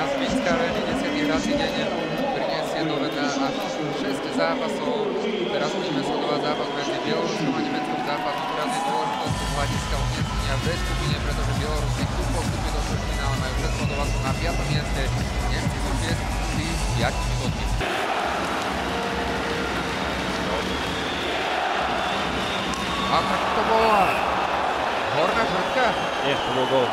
z Minska Areny 10. hrací deň priniesie do veda až 6 zápasov. Teraz budeme sledovať zápas medzi Bieloruskom a Nemeckom. Zápas ukázne dôležitosť z hľadiska umiestnenia v D skupine, pretože Bielorusi chcú postúpiť do štvrťfinále, majú predchodovacú na 5. mieste. Nemci sú 5 bodmi. A tak to bola horná žrtka? Nie, to bol gól.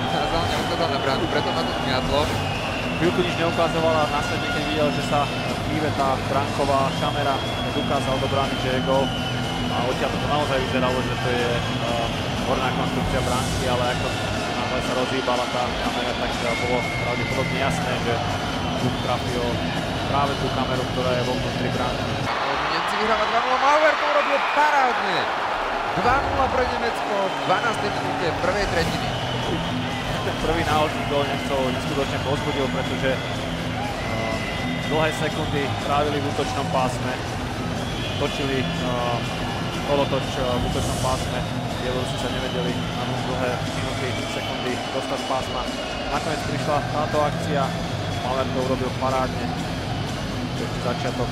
Zazal neukázal na bránu, preto ma to zmiatlo. Chvíľku nič neukazoval a následne, keď videl, že sa hýbe tá bránková kamera, dokázal do brány, že je gól. A odtiaľ to naozaj vyzeralo, že to je horná konštrukcia bránky, ale ako náhle sa rozhýbala tá kamera, tak bolo pravdepodobne jasné, že Buk trafil práve tú kameru, ktorá je vo vnútri bránky. Nemci vyhráva 2-0, Mauer to urobil parádne. 2-0 pre Nemecko v 12. minúte prvej tretiny. Ten prvý náhodný gól Nemcov neskutočne povzbudil, pretože dlhé sekundy trávili v útočnom pásme, točili kolotoč v útočnom pásme. Bielorusi sa nevedeli na dlhé minúty, sekundy dostať z pásma. Nakoniec prišla táto akcia, Mauer to urobil parádne. Ešte začiatok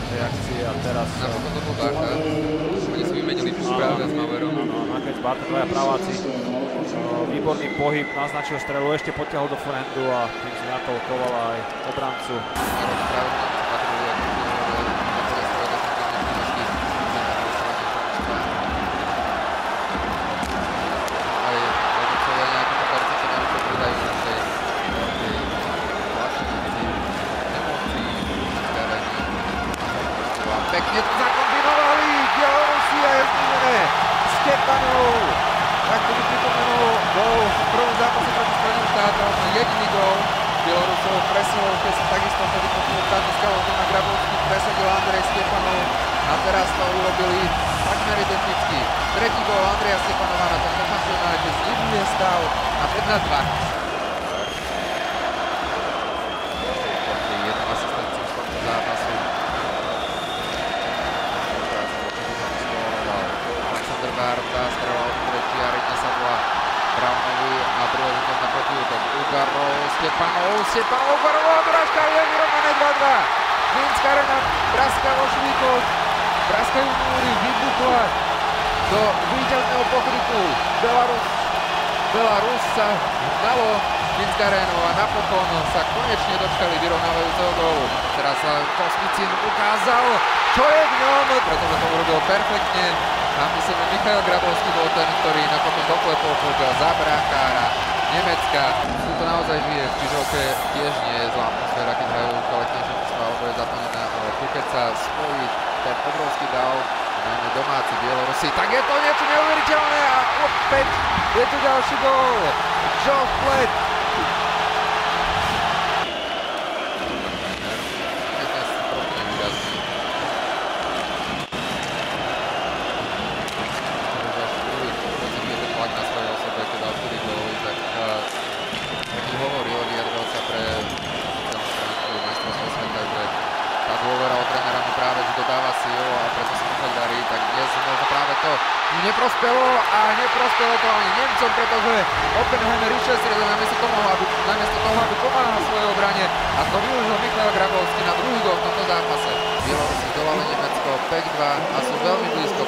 tej akcie a teraz... Napokon to bol Barta, oni si vymenili práve s Mauerom. Áno, nakoniec Barta, dvaja praváci. Výborný pohyb, naznačil strelu, ešte potiahol do forehandu a tým zmiatol Kovala aj obrancu. Pekne to zakombinovali, Bielorusi a je znižené. Stepanov, tak to by pripomenul gól v prvom zápase proti Spojeným štátom, jediný gól Bielorusov presilov, keď sa takisto vtedy posunul Bratislava, na Grabovský presadil Andrej Stepanov a teraz to urobili takmer identicky. Tretí gól Andreja Stepanova na tomto šampionáte znižuje stav na 15-2. Barta strela od tretí a rytne sa bola Brownovi a druhý útok na protiútok. Ugarov, Stepanov, Ugarová dorážka je vyrovnané 2-2. Minská Arena praska vo švíkoch, praskajú múry, vybuchla do víťazného pokrytu. Belarus sa hnalo Minská Arenou a napokon sa konečne dočkali vyrovnávajúceho gólu. Teraz sa Kospicin ukázal, čo je v ňom, pretože to urobil perfektne. A myslím, že Michail Grabovský bol ten, ktorý napokon doklepol pokiaľ za brankára Nemecka. Tu to naozaj žije, v Čižovke tiež nie je zlá atmosféra, keď hrajú kvalitnejšie mužstvá, alebo je zaplnená. Tu keď sa spojí ten obrovský dáv, najmä domáci Bielorusi, tak je to niečo neuveriteľné a opäť je tu ďalší gól. Josh Flett. Neprospelo to ani Nemcom, pretože Oppenheimer išiel strieľať namiesto toho, aby pomáhal svojej obrane a to využil Michail Grabovský na druhý gól v tomto zápase. Bielorusi dolali Nemecko 5-2 a sú veľmi blízko